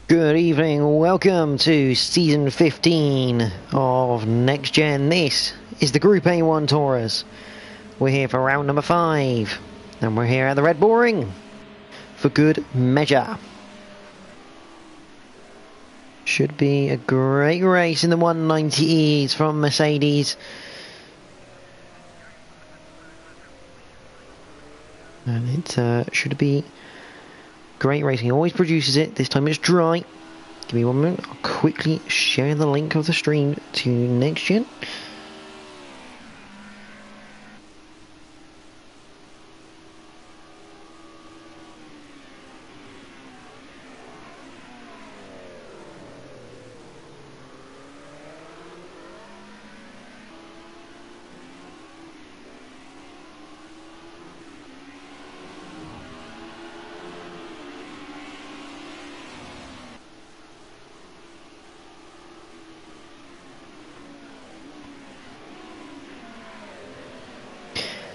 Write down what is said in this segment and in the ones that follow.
Good evening, welcome to Season 15 of Next Gen. This is the Group A1 Taurus. We're here for round number 5, and we're here at the Red Bull Ring for good measure. Should be a great race in the 190Es from Mercedes. And it should be great racing. He always produces it. This time it's dry. Give me 1 minute. I'll quickly share the link of the stream to Next Gen.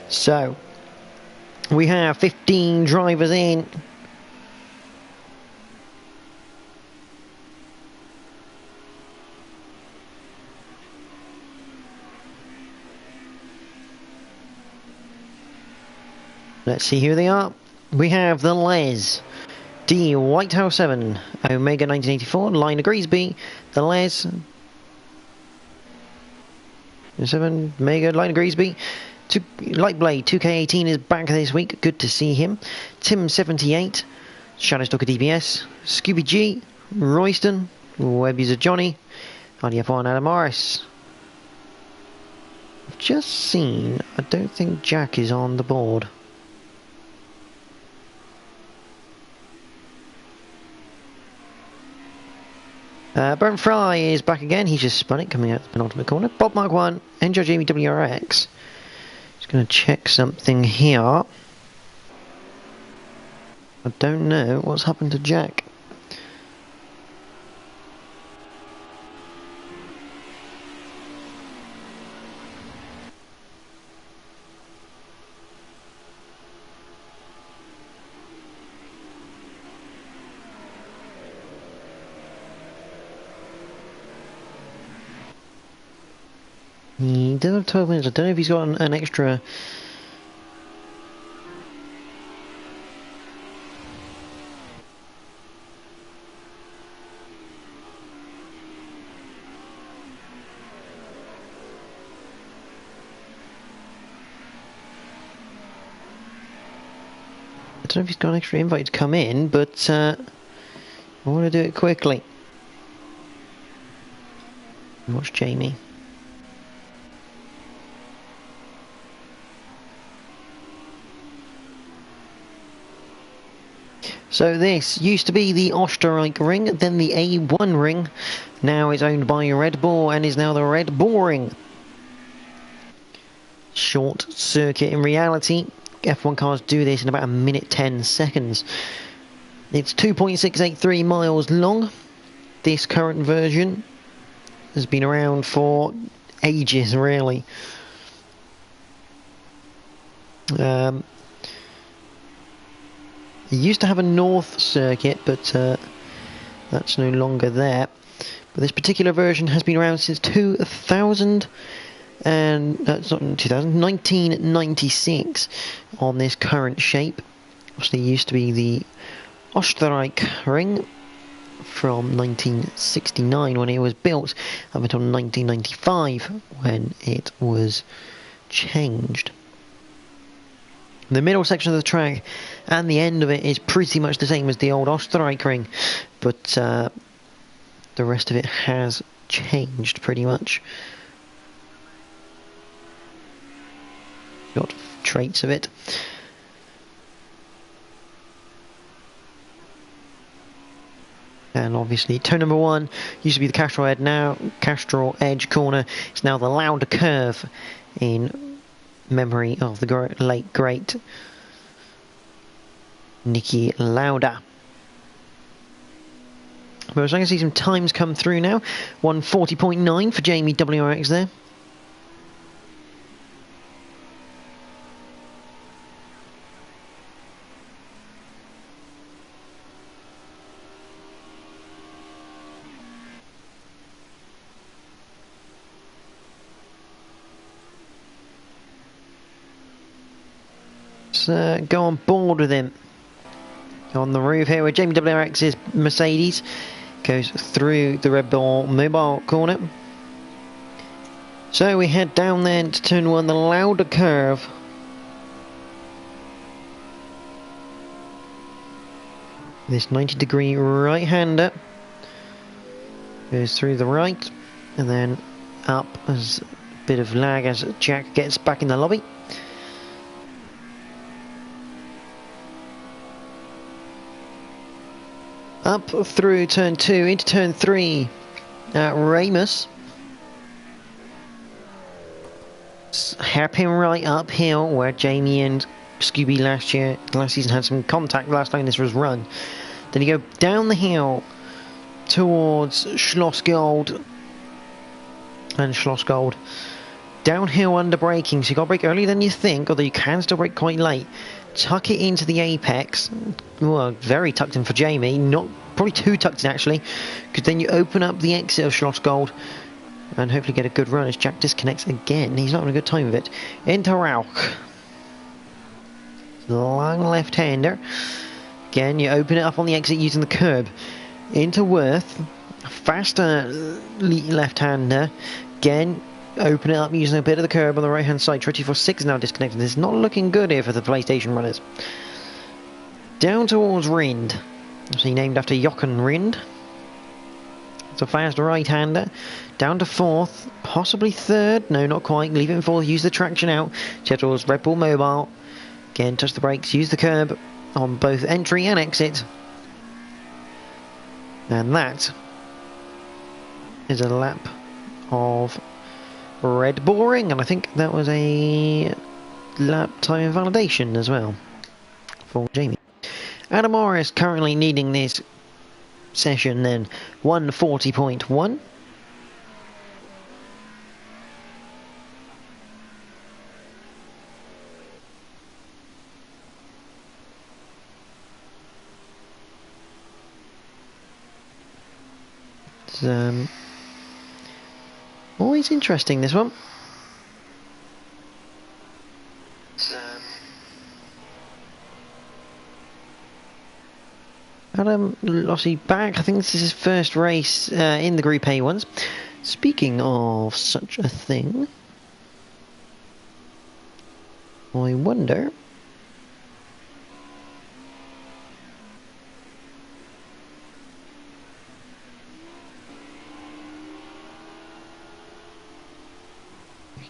So, we have 15 drivers in. Let's see who they are. We have the Les, D White House 7, Omega 1984, Liner Greasby, the Les 7, Omega, Liner Greasby. Lightblade 2K18 is back this week. Good to see him. Tim78, Shadowstalker DBS, Scooby G, Royston, Web User Johnny, RDF1 Adam Morris. I've just seen, I don't think Jack is on the board. Brent Fry is back again. He's just spun it, coming out the penultimate corner. Bob Mark 1, Enjoy Jamie WRX. Just going to check something here. I don't know what's happened to Jack. He does have 12 minutes. I don't know if he's got an extra. I don't know if he's got an extra invite to come in, but I want to do it quickly. Watch Jamie. So this used to be the Österreich ring, then the A1 ring. Now it's owned by Red Bull and is now the Red Bull ring. Short circuit in reality. F1 cars do this in about 1:10 seconds. It's 2.683 miles long. This current version has been around for ages, really. It used to have a north circuit, but that's no longer there. But this particular version has been around since 2000, and that's not 2000, 1996 on this current shape. Obviously, it used to be the Österreich ring from 1969 when it was built, up until 1995 when it was changed. The middle section of the track and the end of it is pretty much the same as the old Österreich ring, but the rest of it has changed pretty much. Got traits of it. And obviously, turn number 1 used to be the Castrol Edge corner. It's now the Lauda curve in memory of the late great Niki Lauda. But as I can see some times come through now. 1:40.9 for Jamie WRX there. let's go on board with him. On the roof here where Jamie WRX's Mercedes goes through the Red Bull mobile corner. So we head down then to turn 1, the Lauda curve. This 90-degree right-hander goes through the right and then up as a bit of lag as Jack gets back in the lobby. Up through turn 2 into turn 3 at Ramus. Hairpin right uphill where Jamie and Scooby last season had some contact last time this was run. Then you go down the hill towards Schlossgold and Schlossgold. Downhill under braking, so you got to brake earlier than you think, although you can still brake quite late. Tuck it into the apex. Well, very tucked in for Jamie, not probably too tucked in actually, because then you open up the exit of Schlossgold and hopefully get a good run as Jack disconnects again. He's not having a good time with it. Into Rauch. Long left-hander. Again, you open it up on the exit using the curb. Into Worth. Faster left-hander. Again, open it up using a bit of the curb on the right-hand side. 24.6 now disconnected. This is not looking good here for the PlayStation runners. Down towards Rind. Actually named after Jochen Rind. It's a fast right-hander. Down to 4th. Possibly 3rd. No, not quite. Leave it in 4th. Use the traction out. Check towards Red Bull Mobile. Again, touch the brakes, use the curb on both entry and exit. And that is a lap of Red Bull Ring, and I think that was a lap time invalidation as well for Jamie. Adam Morris currently leading this session then, 140.1. Always interesting, this one. Adam obviously back. I think this is his first race in the Group A1s. Speaking of such a thing, I wonder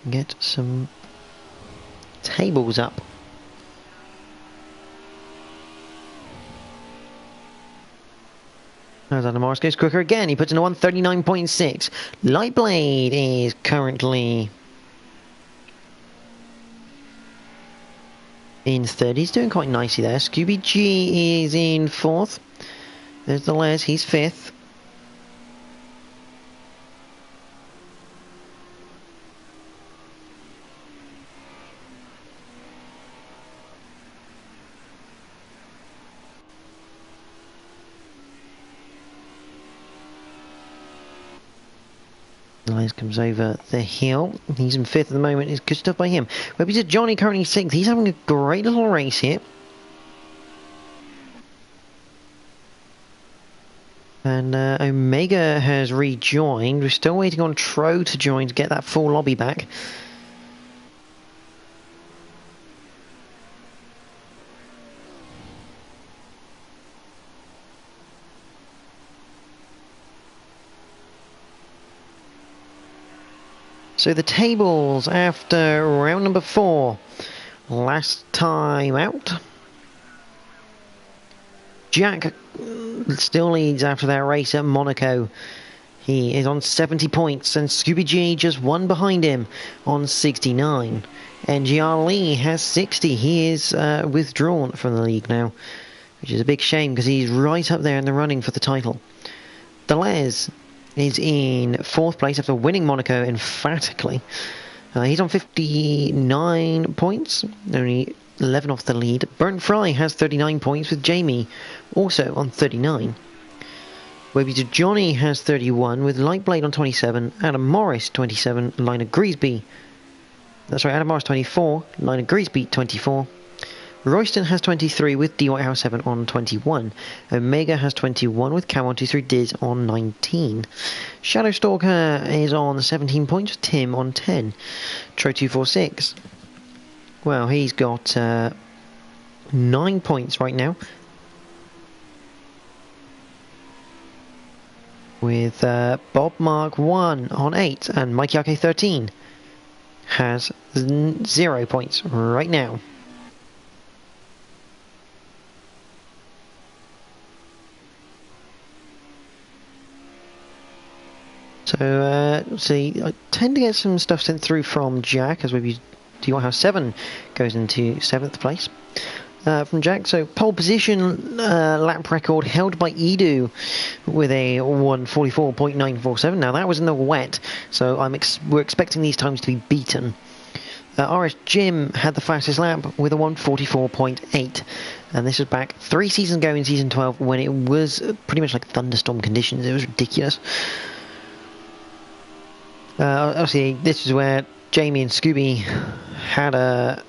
get some tables up. As Adam Morris goes quicker again, he puts in a 139.6. Lightblade is currently in 3rd. He's doing quite nicely there. Scooby G is in 4th. There's the Les, he's 5th. Comes over the hill. He's in 5th at the moment. It's good stuff by him. Webby's Johnny currently 6th. He's having a great little race here. And Omega has rejoined. We're still waiting on Tro to join to get that full lobby back. So the tables after round number 4, last time out. Jack still leads after that race at Monaco. He is on 70 points and Scooby G just one behind him on 69. NGR Lee has 60. He is withdrawn from the league now, which is a big shame because he's right up there in the running for the title. Deleuze is in 4th place after winning Monaco emphatically. He's on 59 points, only 11 off the lead. Burnt Fry has 39 points with Jamie also on 39. Webby to Johnny has 31 with Lightblade on 27, Adam Morris 27, Liner Griesby. That's right, Adam Morris 24, Liner Griesby 24. Royston has 23 with D Whitehouse 7 on 21. Omega has 21 with Cam123 Diz on 19. Shadowstalker is on 17 points, Tim on 10. Tro246, well, he's got 9 points right now. With Bob Mark 1 on 8, and Mikey RK13 has 0 points right now. So, see, I tend to get some stuff sent through from Jack, as we've used D Whitehouse 7 goes into 7th place. From Jack, so pole position lap record held by Edu with a 1:44.947. Now that was in the wet, so we're expecting these times to be beaten. RS Jim had the fastest lap with a 1:44.8, and this was back 3 seasons ago in season 12 when it was pretty much like thunderstorm conditions. It was ridiculous. Obviously, this is where Jamie and Scooby had a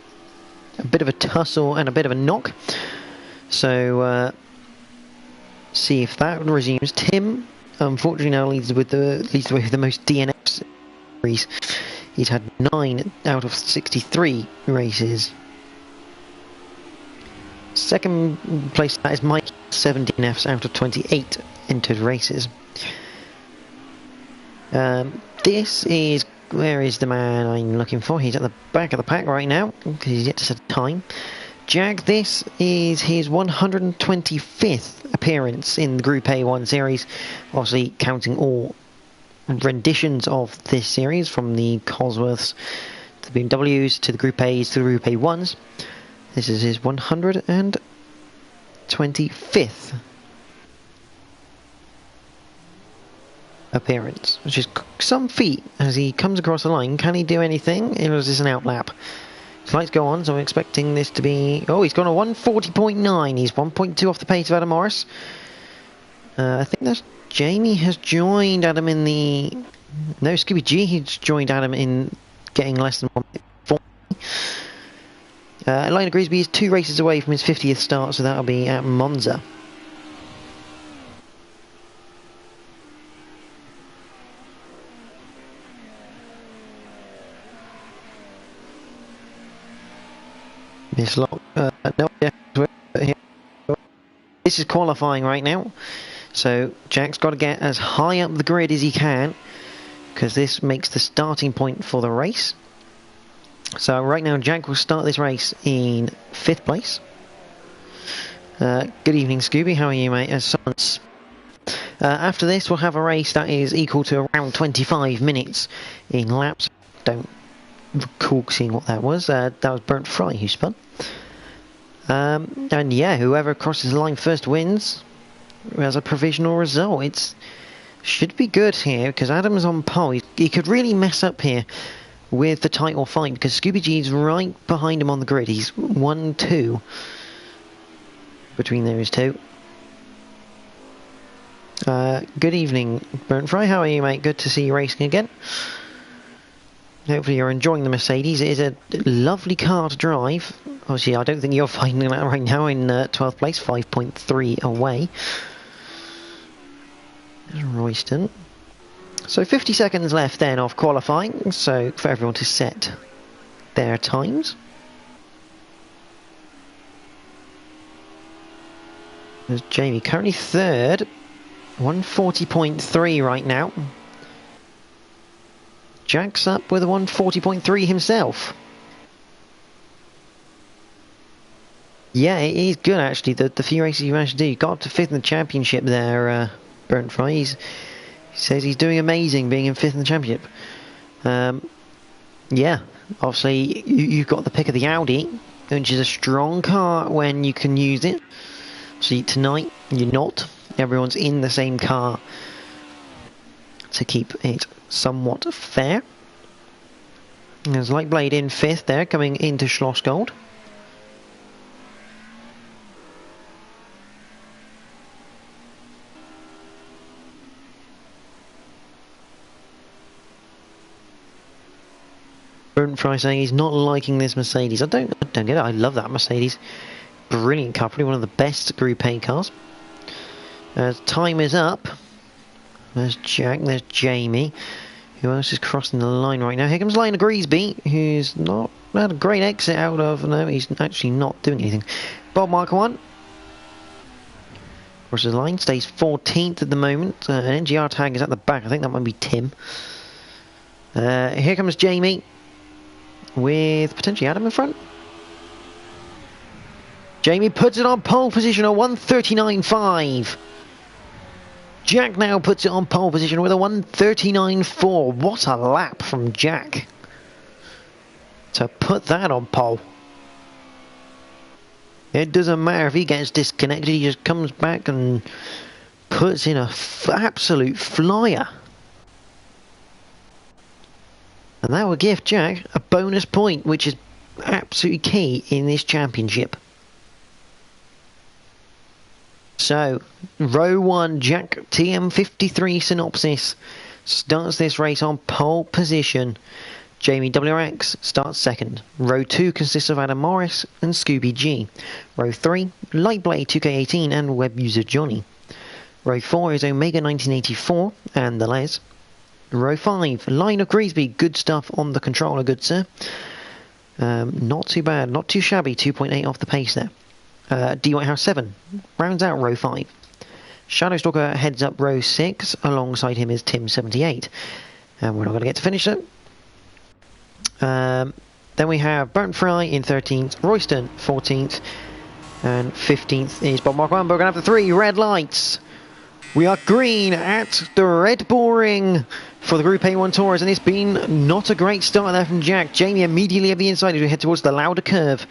bit of a tussle and a bit of a knock. So, see if that resumes. Tim, unfortunately, now leads the way with the most DNFs series. He's had 9 out of 63 races. Second place, that is Mike, 7 DNFs out of 28 entered races. This is, where is the man I'm looking for? He's at the back of the pack right now, because he's yet to set a time. Jack, this is his 125th appearance in the Group A1 series, obviously counting all renditions of this series, from the Cosworths to the BMWs to the Group A's to the Group A1s. This is his 125th appearance, which is some feat as he comes across the line. Can he do anything, or is this an outlap? His lights go on, so I'm expecting this to be... Oh, he's gone a 1:40.9. He's 1.2 off the pace of Adam Morris. I think that's Jamie has joined Adam in the... No, Scooby G, he's joined Adam in getting less than 1.4. Lionel Grisby is 2 races away from his 50th start, so that'll be at Monza. This is qualifying right now, so Jack's got to get as high up the grid as he can, because this makes the starting point for the race. So right now Jack will start this race in 5th place. Good evening, Scooby, how are you, mate? After this we'll have a race that is equal to around 25 minutes in laps. Don't recall seeing what that was. That was Burnt Fry who spun. And yeah, whoever crosses the line first wins as a provisional result. It should be good here, because Adam's on pole. He could really mess up here with the title fight, because Scooby G's right behind him on the grid. He's 1-2 between those two. Good evening, Burnt Fry. How are you, mate? Good to see you racing again. Hopefully you're enjoying the Mercedes. It is a lovely car to drive. Obviously, I don't think you're finding that right now in 12th place, 5.3 away. There's Royston. So 50 seconds left then of qualifying, so for everyone to set their times. There's Jamie, currently 3rd, 1:40.3 right now. Jack's up with a 1:40.3 himself. Yeah, it is good actually, the few races you managed to do. You got up to 5th in the championship there, Burnt Fry. He says he's doing amazing being in 5th in the championship. Yeah, obviously you've got the pick of the Audi, which is a strong car when you can use it. See, tonight you're not. Everyone's in the same car to keep it somewhat fair. There's Light Blade in 5th there, coming into Schlossgold. Burnt Fry saying he's not liking this Mercedes. I don't get it. I love that Mercedes. Brilliant car, probably one of the best Group A cars. As time is up. There's Jack, there's Jamie. Who else is crossing the line right now? Here comes Lionel Griesby, who's not had a great exit out of. No, he's actually not doing anything. Bob Marker 1. Crosses the line, stays 14th at the moment. An NGR tag is at the back. I think that might be Tim. Here comes Jamie. With potentially Adam in front. Jamie puts it on pole position, a 1:39.5. Jack now puts it on pole position with a 1:39.4. What a lap from Jack to put that on pole. It doesn't matter if he gets disconnected, he just comes back and puts in a absolute flyer. And that will give Jack a bonus point, which is absolutely key in this championship. So, row 1, Jack TM53 Synopsis starts this race on pole position. Jamie WRX starts second. Row 2 consists of Adam Morris and Scooby G. Row 3, Lightblade 2K18 and Web User Johnny. Row 4 is Omega 1984 and the Les. Row 5, Lionel Griesby, good stuff on the controller, good sir. Not too bad, not too shabby, 2.8 off the pace there. D Whitehouse 7 rounds out row 5. Shadowstalker heads up row 6, alongside him is Tim 78. And we're not going to get to finish it. Then we have Burnt Fry in 13th, Royston 14th, and 15th is Bob Mark 1. But we're going to have the 3 red lights. We are green at the Red Bull Ring for the Group A1 Tours, and it's been not a great start there from Jack. Jamie immediately at the inside as we head towards the Lauder curve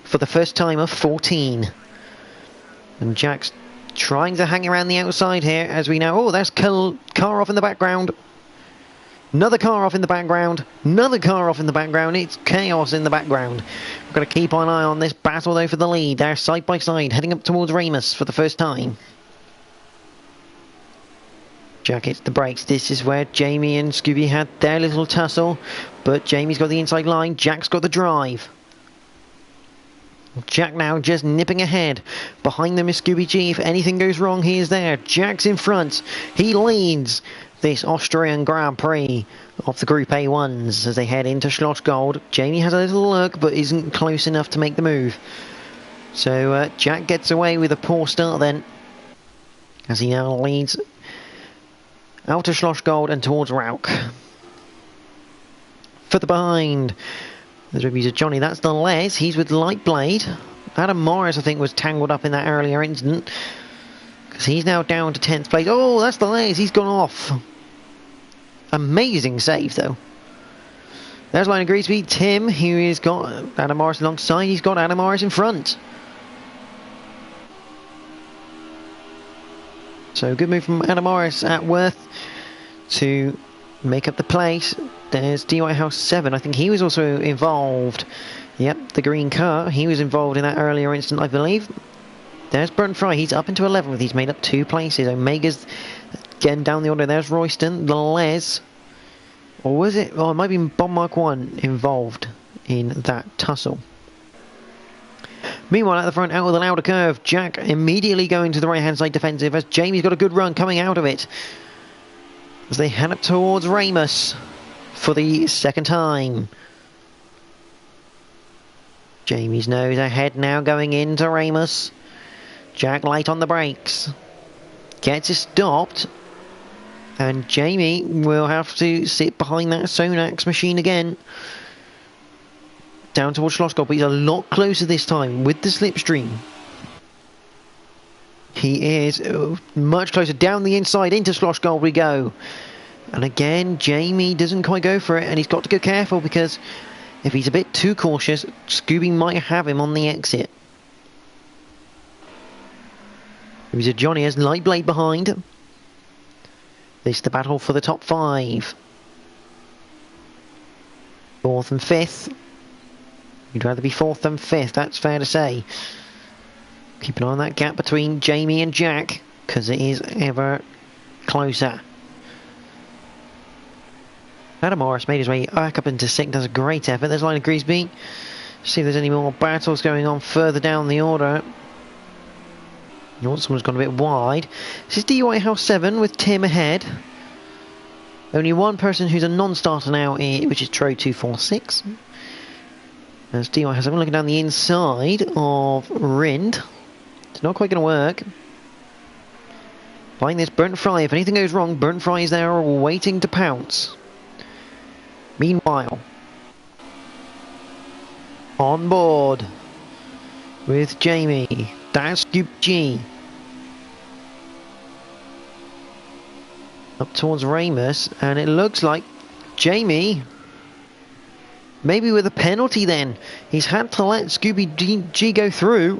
for the first time of 14. And Jack's trying to hang around the outside here as we know. Oh, there's car off in the background. Another car off in the background. Another car off in the background. It's chaos in the background. We've got to keep an eye on this battle though for the lead. They're side by side heading up towards Ramus for the first time. Jack hits the brakes. This is where Jamie and Scooby had their little tussle. But Jamie's got the inside line. Jack's got the drive. Jack now just nipping ahead. Behind them is Scooby G. If anything goes wrong, he is there. Jack's in front. He leads this Austrian Grand Prix of the Group A1s as they head into Schlossgold. Jamie has a little look, but isn't close enough to make the move. So Jack gets away with a poor start then, as he now leads out of Schlossgold and towards Rauch. Further behind, there's Web User Johnny. That's the Les. He's with Lightblade. Adam Morris, I think, was tangled up in that earlier incident, because he's now down to 10th place. Oh, that's the Les. He's gone off. Amazing save, though. There's Lionel Griesby. Tim, who has got Adam Morris alongside. He's got Adam Morris in front. So good move from Adam Morris at Worth to make up the place. There's D Whitehouse 7. I think he was also involved. Yep, the green car. He was involved in that earlier incident, I believe. There's Burnt Fry. He's up into 11th. He's made up 2 places. Omega's getting down the order. There's Royston, the Les. Or was it? Oh, it might be Bob Mark 1 involved in that tussle. Meanwhile, at the front, out of the Lauder curve, Jack immediately going to the right-hand side defensive as Jamie's got a good run coming out of it, as they head up towards Ramus for the second time. Jamie's nose ahead now going into Ramus. Jack light on the brakes. Gets it stopped. And Jamie will have to sit behind that Sonax machine again. Down towards Schlossgold, but he's a lot closer this time with the slipstream. He is much closer. Down the inside into Schlossgold we go. And again, Jamie doesn't quite go for it, and he's got to go careful, because if he's a bit too cautious, Scooby might have him on the exit. There's a Johnny as Lightblade behind. This is the battle for the top 5. 4th and 5th. You'd rather be 4th than 5th, that's fair to say. Keep an eye on that gap between Jamie and Jack, because it is ever closer. Adam Morris made his way back up into 6th. That's a great effort. There's Lionel Griesby. See if there's any more battles going on further down the order. Someone's gone a bit wide. This is DUI House 7 with Tim ahead. Only one person who's a non-starter now, which is Tro 246. As DUI House 7 looking down the inside of Rind. It's not quite going to work. Find this Burnt Fry. If anything goes wrong, Burnt Fry is there waiting to pounce. Meanwhile, on board with Jamie. That's Scoop G. Up towards Ramus, and it looks like Jamie, maybe with a penalty then. He's had to let Scooby G go through.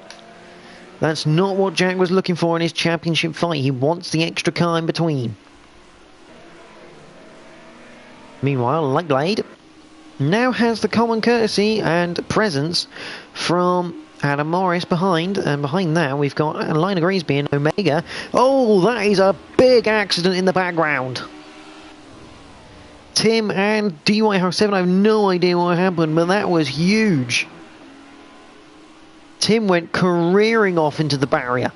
That's not what Jack was looking for in his championship fight. He wants the extra car in between. Meanwhile, Lightblade now has the common courtesy and presence from Adam Morris behind, and behind that we've got Lina Griesby and Omega. Oh, that is a big accident in the background. Tim and DUI House 7, I have no idea what happened, but that was huge. Tim went careering off into the barrier.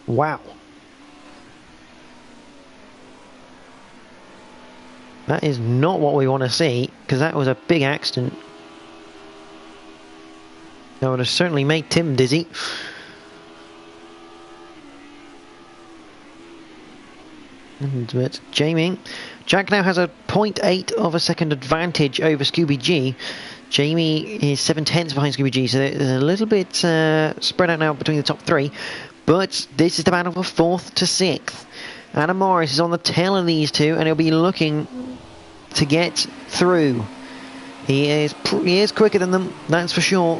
Wow. That is not what we want to see, because that was a big accident. That would have certainly made Tim dizzy. But Jamie, Jack now has a 0.8 of a second advantage over Scooby G. Jamie is 7/10 behind Scooby G, so there's a little bit spread out now between the top 3. But this is the battle for 4th to 6th. Adam Morris is on the tail of these two, and he'll be looking to get through. He is quicker than them, that's for sure.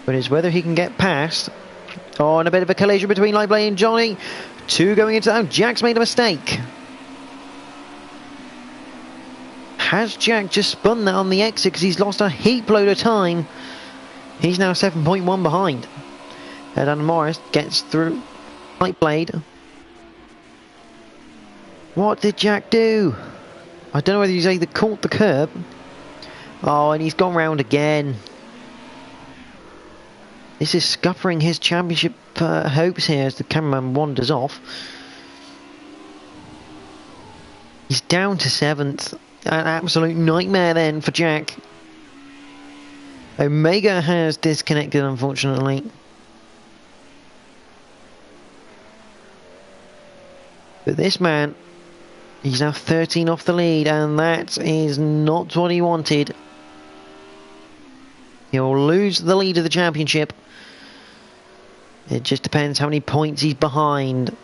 But it's whether he can get past. Oh, and a bit of a collision between Lightblade and Johnny. 2 going into... Oh, Jack's made a mistake. Has Jack just spun that on the exit because he's lost a heap load of time? He's now 7.1 behind. And Adam Morris gets through Lightblade. What did Jack do? I don't know whether he's either caught the curb. Oh, and he's gone round again. This is scuppering his championship hopes here as the cameraman wanders off. He's down to 7th. An absolute nightmare then for Jack. Omega has disconnected, unfortunately. But this man, he's now 13 off the lead, and that is not what he wanted. He'll lose the lead of the championship. It just depends how many points he's behind.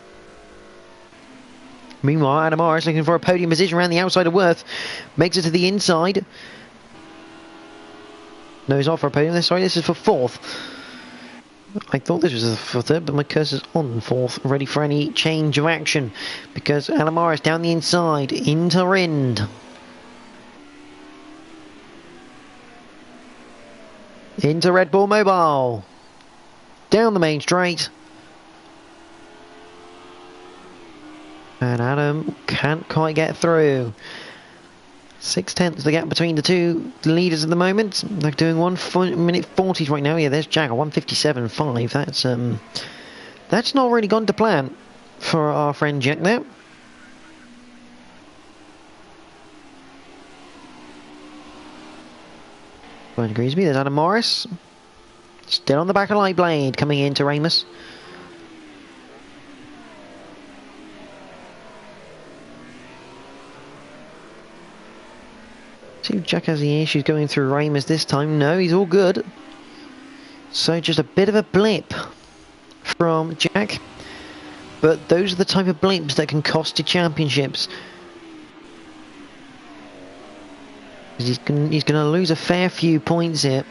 Meanwhile, Adam Morris looking for a podium position around the outside of Worth. Makes it to the inside. No, he's off for a podium. Sorry, this is for 4th. I thought this was for 3rd, but my cursor's on 4th, ready for any change of action. Because Adam Morris down the inside, into Rind. Into Red Bull Mobile. Down the main straight. And Adam can't quite get through. 6/10 the gap between the two leaders at the moment. They're doing 1 minute 40 right now. Yeah, there's Jack, 1:57.5. That's not really gone to plan for our friend Jack there. Going to Griesby, there's Adam Morris. Still on the back of Lightblade, coming into Ramus. See if Jack has any issues going through Ramus this time. No, he's all good. So just a bit of a blip from Jack. But those are the type of blips that can cost you championships. He's going to lose a fair few points here.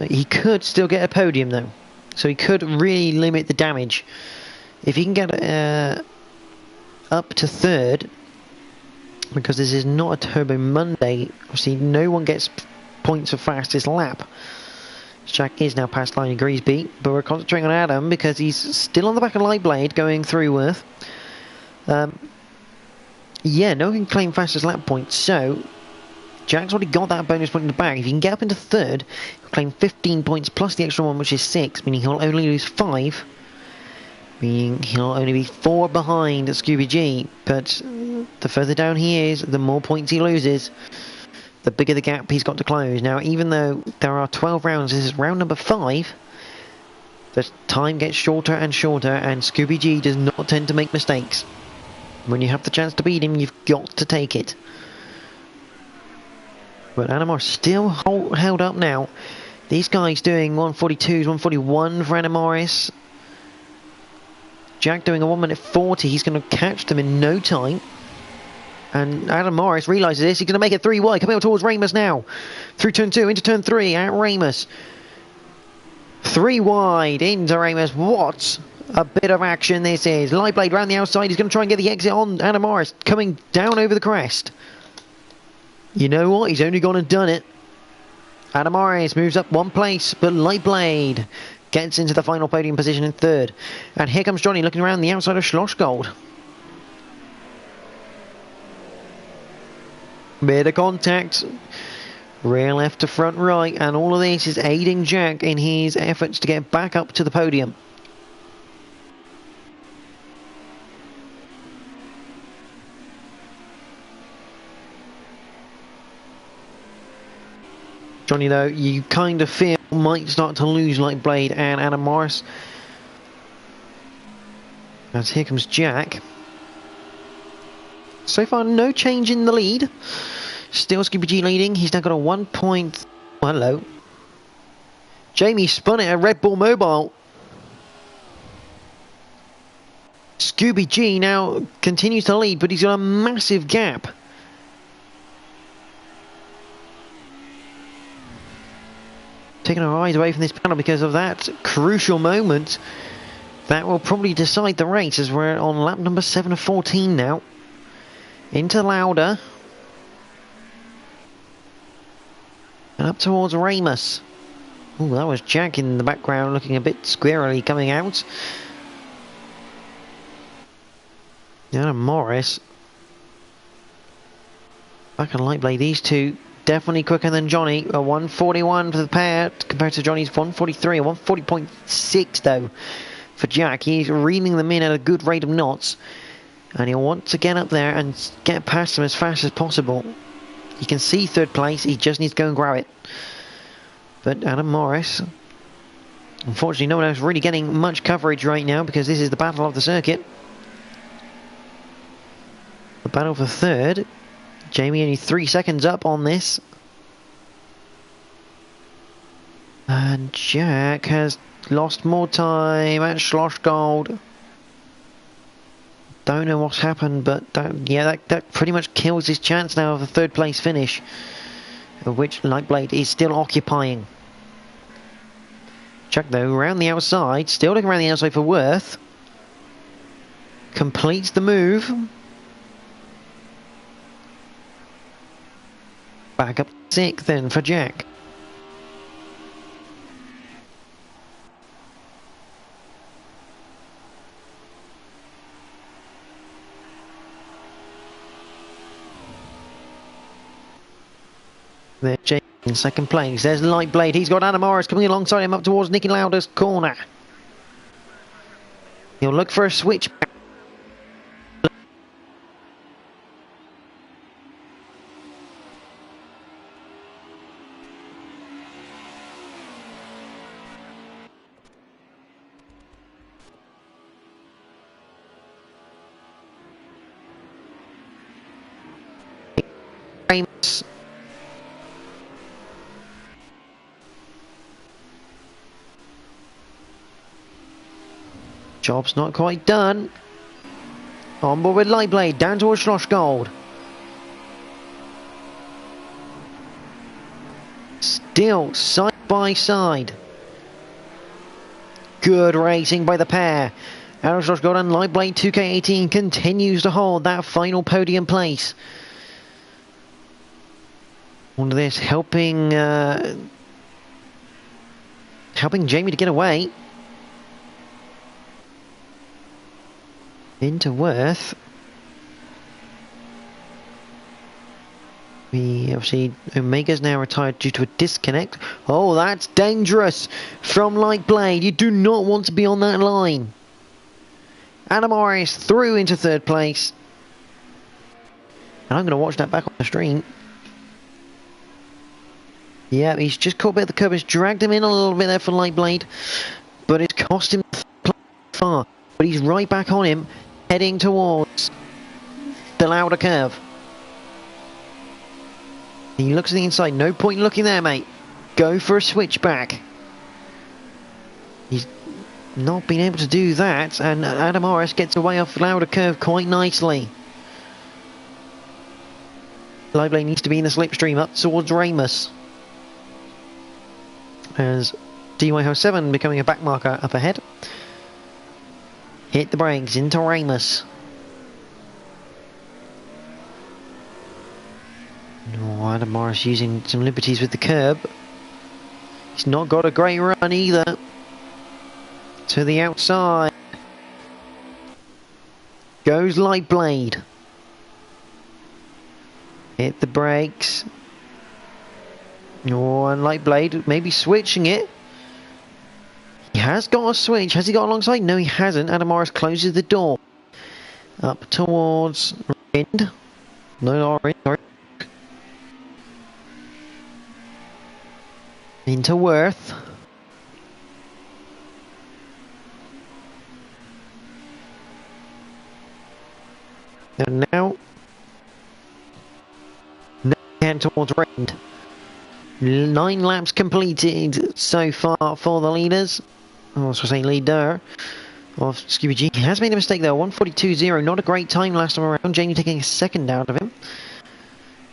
He could still get a podium though. So he could really limit the damage. If he can get up to 3rd, because this is not a Turbo Monday, obviously no one gets points for fastest lap. Jack is now past line degrees beat, but we're concentrating on Adam because he's still on the back of Lightblade going through Worth. Yeah, no one can claim fastest lap point, so Jack's already got that bonus point in the bag. If he can get up into third, he'll claim 15 points plus the extra one, which is 6, meaning he'll only lose 5. Meaning he'll only be 4 behind Scooby G, but the further down he is, the more points he loses, the bigger the gap he's got to close. Now, even though there are 12 rounds, this is round number 5, the time gets shorter and shorter, and Scooby G does not tend to make mistakes. When you have the chance to beat him, you've got to take it. But Anamar still held up now. These guys doing 142s, 141 for Anamaris. Jack doing a 1 minute 40. He's going to catch them in no time. And Adam Morris realises this. He's going to make it 3 wide. Coming up towards Ramus now. Through turn 2, into turn 3 at Ramus. 3 wide into Ramus. What a bit of action this is. Lightblade round the outside. He's going to try and get the exit on Adam Morris. Coming down over the crest. You know what? He's only gone and done it. Adam Morris moves up 1 place. But Lightblade gets into the final podium position in 3rd. And here comes Johnny looking around the outside of Schlossgold. Bit of contact, rear left to front right, and all of this is aiding Jack in his efforts to get back up to the podium. Johnny, though, you kind of feel might start to lose Lightblade and Adam Morris. As here comes Jack. So far, no change in the lead. Still Scooby G leading. He's now got a 1 point. Oh, hello. Jamie spun it at Red Bull Mobile. Scooby G now continues to lead, but he's got a massive gap. Taking our eyes away from this panel because of that crucial moment. That will probably decide the race as we're on lap number 7 of 14 now. Into Lauda. And up towards Ramus. Ooh, that was Jack in the background looking a bit squirrely coming out. Now Morris. Back on Lightblade, these two definitely quicker than Johnny. A 141 for the pair compared to Johnny's 143. A 140.6 though for Jack. He's reaming them in at a good rate of knots. And he'll want to get up there and get past them as fast as possible. He can see 3rd place, he just needs to go and grab it. But Adam Morris, unfortunately no one else really getting much coverage right now because this is the battle of the circuit. The battle for 3rd. Jamie only 3 seconds up on this. And Jack has lost more time at Schlossgold. Don't know what's happened, but that pretty much kills his chance now of a 3rd place finish, of which Lightblade is still occupying. Chuck though around the outside, still looking around the outside for Worth. Completes the move. Back up 6th then for Jack. There, Jake in 2nd place. There's Lightblade. He's got Adam Morris coming alongside him up towards Nicky Lauda's corner. He'll look for a switch. Job's not quite done. On board with Lightblade, down towards Schlossgold. Still side by side. Good racing by the pair. Out of Schlossgold and Lightblade 2K18 continues to hold that final podium place. All of this helping helping Jamie to get away. Into Worth. Obviously, Omega's now retired due to a disconnect. Oh, that's dangerous from Lightblade. You do not want to be on that line. Adam Morris through into third place. And I'm going to watch that back on the stream. Yeah, he's just caught a bit of the curb. It's dragged him in a little bit there for Lightblade. But it's cost him far. But he's right back on him, heading towards the Lauder curve. He looks at the inside. No point looking there, mate. Go for a switchback. He's not been able to do that, and Adam Morris gets away off the Lauder curve quite nicely. Lightblade needs to be in the slipstream up towards Ramus. As DY House 7 becoming a back marker up ahead. Hit the brakes into Ramus. Oh, Adam Morris using some liberties with the curb. He's not got a great run either. To the outside. Goes Lightblade. Hit the brakes. Oh, and Lightblade maybe switching it. He has got a switch. Has he got alongside? No, he hasn't. Adam Morris closes the door. Up towards Rind. No, Orange. Into Worth. And now head towards Rind. 9 laps completed so far for the leaders. I was going to say leader of Scooby G. He has made a mistake though. 1:42.0. Not a great time last time around. Jamie taking a second out of him.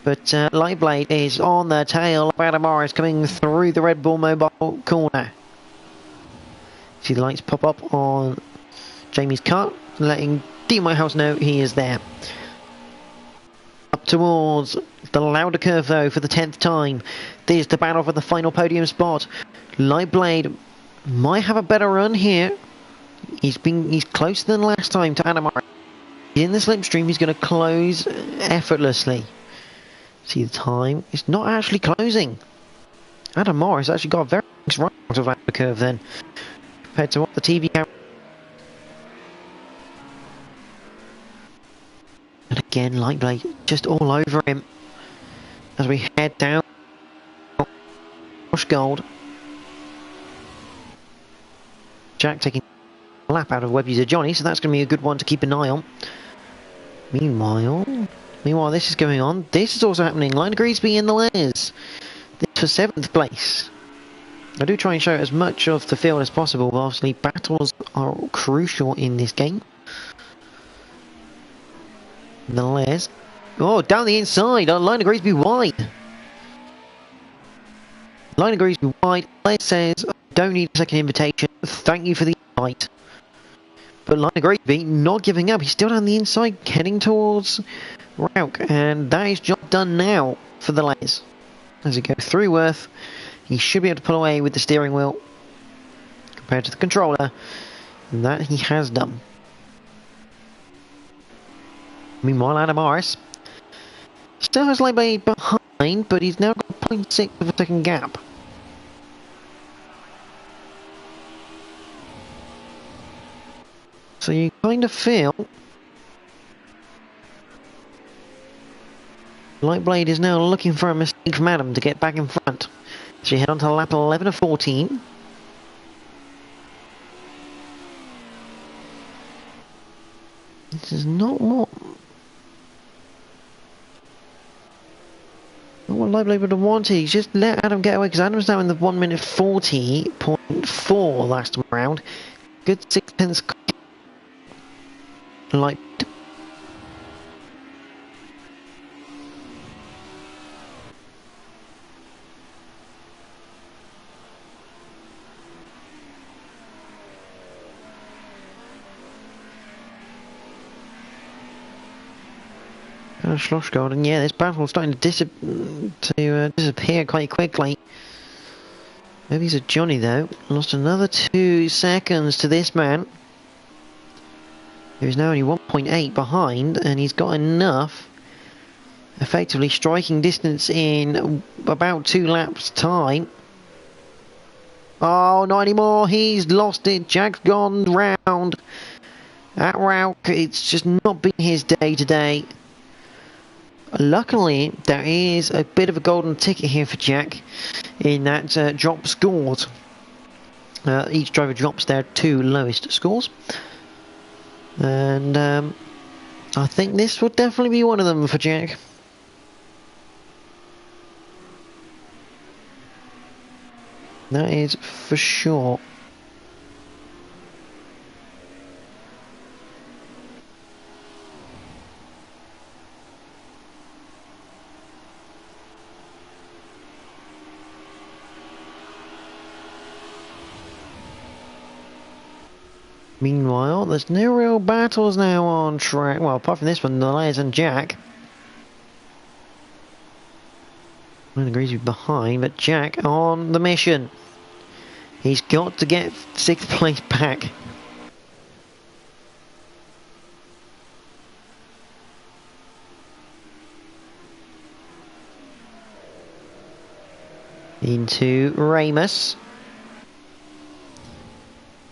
But Lightblade is on the tail of Adam Morris coming through the Red Bull Mobile corner. See the lights pop up on Jamie's car, letting DY House know he is there. Up towards the Lauder curve though for the 10th time. There's the battle for the final podium spot. Lightblade might have a better run here. He's closer than last time to Adam Morris. In the slipstream, he's going to close effortlessly. See the time? It's not actually closing. Adam Morris actually got a very nice run out of the curve then, compared to what the TV camera. And again, Lightblade just all over him as we head down. Rush Gold. Jack taking a lap out of Web user Johnny, so that's going to be a good one to keep an eye on. Meanwhile, this is going on. This is also happening. Line of Greasby in the layers. This for 7th place. I do try and show as much of the field as possible, but obviously battles are crucial in this game. The layers. Oh, down the inside. Line of Greasby wide. Line of Greasby wide. Layers says, don't need a second invitation. Thank you for the invite. But Line of Greasby not giving up. He's still down the inside, heading towards Rauk, and that is job done now for the layers. As he goes through Worth, he should be able to pull away with the steering wheel compared to the controller, and that he has done. Meanwhile, Adam Morris still has Lightblade behind, but he's now got 0.6 of a second gap. So you kind of feel Lightblade is now looking for a mistake from Adam to get back in front. So you head on to lap 11 of 14. This is not what Lightblade would have wanted. He's just let Adam get away because Adam's now in the 1:40.4 last time around. Good 6/10 Light. Schlossgold, and yeah, this battle's starting to disappear quite quickly. Maybe he's a Johnny though. Lost another 2 seconds to this man, who's now only 1.8 behind, and he's got enough, effectively striking distance in about 2 laps time. Oh, not anymore, he's lost it. Jack's gone round. At Route, it's just not been his day today. Luckily, there is a bit of a golden ticket here for Jack in that drop scores. Each driver drops their 2 lowest scores. And I think this would definitely be one of them for Jack. That is for sure. Meanwhile, there's no real battles now on track. Well, apart from this one, Les and Jack. 9 degrees behind, but Jack on the mission. He's got to get 6th place back. Into Ramus.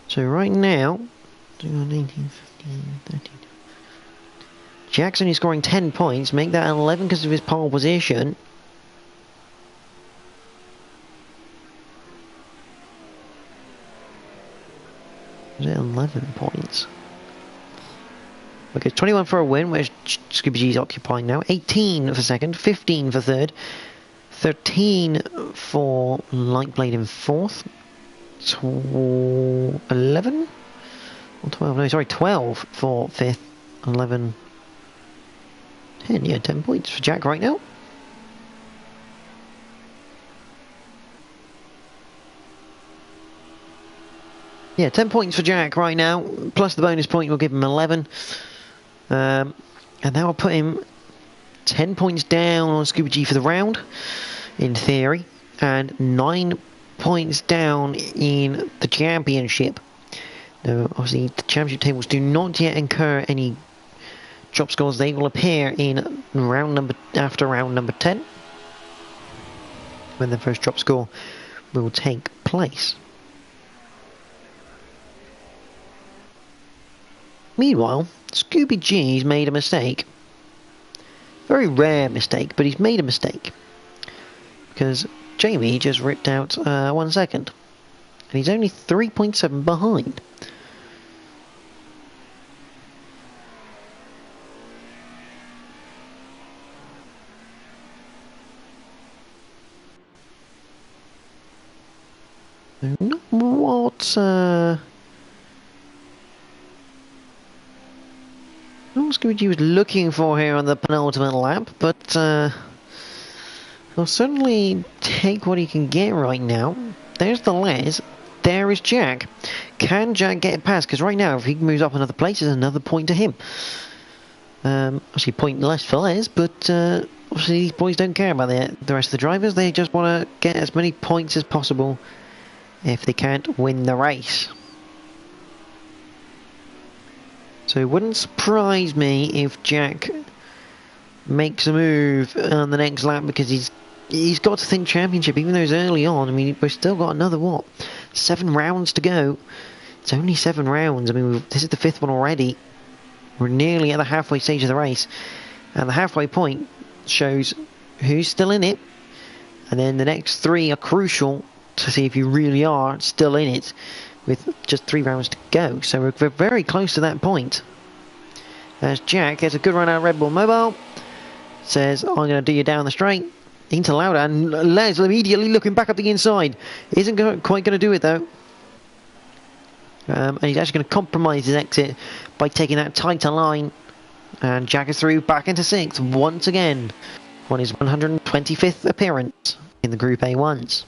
So right now, 18, 15, 13. Jack's only scoring 10 points, make that 11 because of his pole position. Is it 11 points? Okay, 21 for a win, where's Scooby G's occupying now. 18 for second, 15 for third, 13 for Lightblade in fourth, 11? Or 12, no, sorry, 12 for fifth, 11, 10, yeah, 10 points for Jack right now. Yeah, 10 points for Jack right now, plus the bonus point will give him 11. And that will put him 10 points down on Scooby G for the round, in theory, and 9 points down in the championship. Now, obviously, the championship tables do not yet incur any drop scores. They will appear in after round number 10, when the first drop score will take place. Meanwhile, Scooby G's made a mistake. Very rare mistake, but he's made a mistake. Because Jamie just ripped out 1 second. And he's only 3.7 behind. Not what Scooby G was looking for here on the penultimate lap, but he'll certainly take what he can get right now. There's the Les, there is Jack. Can Jack get it past? Because right now, if he moves up another place, there's another point to him. Obviously, point less for Les, but obviously these boys don't care about the rest of the drivers. They just want to get as many points as possible if they can't win the race. So it wouldn't surprise me if Jack makes a move on the next lap, because he's got to think championship, even though it's early on. I mean, we've still got another, 7 rounds to go. It's only 7 rounds. I mean, this is the 5th one already. We're nearly at the halfway stage of the race, and the halfway point shows who's still in it, and then the next 3 are crucial to see if you really are still in it, with just 3 rounds to go. So we're very close to that point. As Jack gets a good run out of Red Bull Mobile, says, I'm going to do you down the straight into Lauda, and Les immediately looking back up the inside. Isn't quite going to do it though. And he's actually going to compromise his exit by taking that tighter line. And Jack is through back into 6th once again on his 125th appearance in the Group A1s.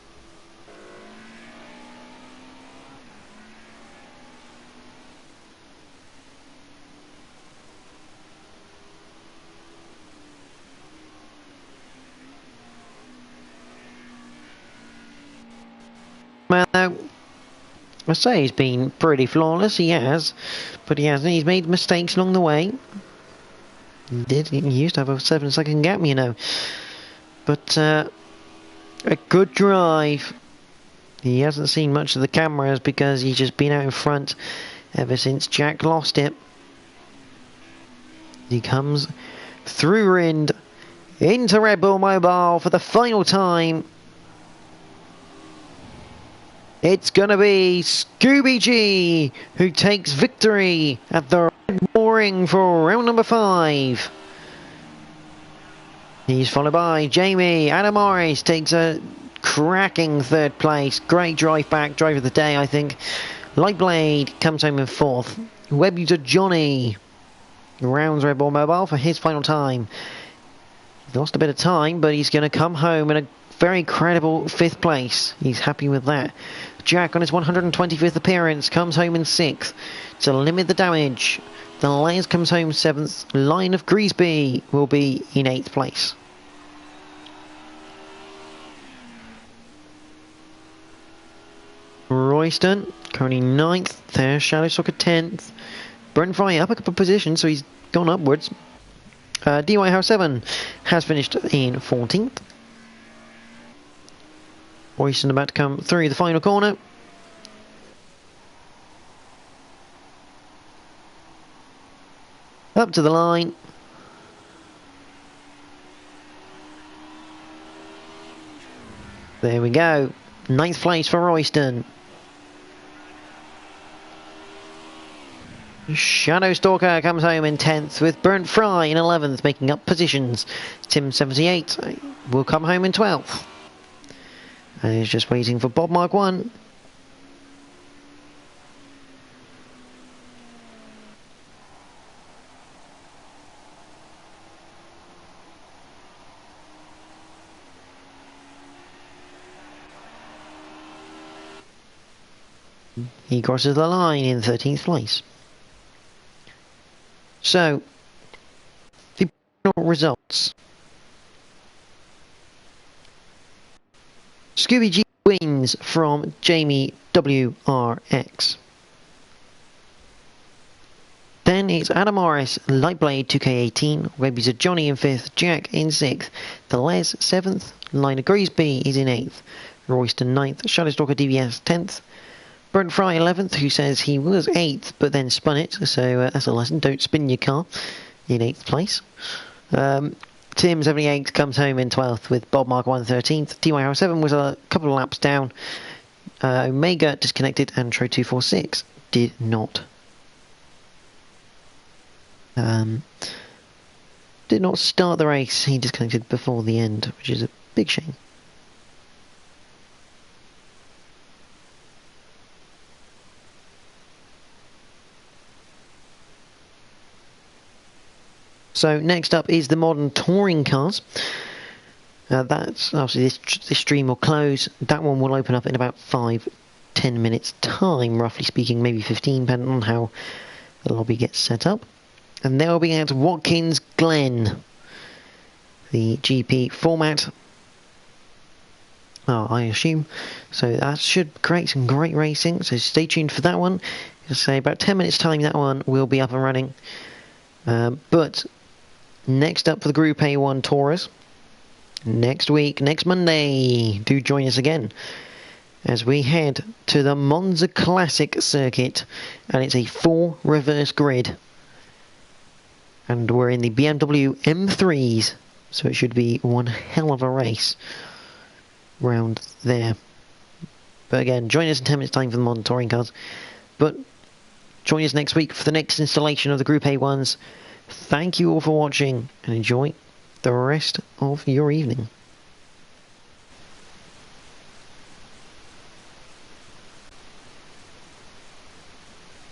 Now, I say he's been pretty flawless, he has, but he hasn't. He's made mistakes along the way. He used to have a 7-second gap, you know. But a good drive. He hasn't seen much of the cameras because he's just been out in front ever since Jack lost it. He comes through Rind into Red Bull Mobile for the final time. It's going to be Scooby G who takes victory at the Red Bull Ring for round number 5. He's followed by Jamie. Adam Morris takes a cracking 3rd place. Great drive back, drive of the day, I think. Lightblade comes home in 4th. Web user Johnny rounds Red Bull Mobile for his final time. He lost a bit of time, but he's going to come home in a very credible 5th place. He's happy with that. Jack on his 125th appearance comes home in 6th to limit the damage. The Les comes home 7th. Line of Greasby will be in 8th place. Royston currently 9th. There's Shadow Soccer 10th. Brent Fry up a couple of positions, so he's gone upwards. DY House 7 has finished in 14th. Royston about to come through the final corner. Up to the line. There we go. 9th place for Royston. Shadow Stalker comes home in 10th with Burnt Fry in 11th, making up positions. Tim78 will come home in 12th. And he's just waiting for Bob Mark 1. He crosses the line in 13th place. So, the results. Scooby G wins from Jamie WRX. Then it's Adam Morris, Lightblade 2K18, Web user Johnny in 5th, Jack in 6th, The Les 7th, Liner Greasby is in 8th, Royston 9th, Shadowstalker DBS 10th, Brent Fry 11th, who says he was 8th but then spun it, so that's a lesson, don't spin your car, in 8th place. Tim78 comes home in 12th with Bob Mark 1 13th. TYR7 was a couple of laps down. Omega disconnected and Tro246 did not. Did not start the race. He disconnected before the end, which is a big shame. So next up is the modern touring cars. That's obviously this stream will close. That one will open up in about 5-10 minutes time, roughly speaking, maybe 15, depending on how the lobby gets set up. And they'll be at Watkins Glen, the GP format. I assume. So that should create some great racing. So stay tuned for that one. I'll say about 10 minutes time that one will be up and running. But next up for the Group A1 Tourers, next week, next Monday, do join us again as we head to the Monza Classic circuit, and it's a 4 reverse grid. And we're in the BMW M3s, so it should be one hell of a race round there. But again, join us in 10 minutes time for the modern touring cars. But join us next week for the next installation of the Group A1s. Thank you all for watching and enjoy the rest of your evening.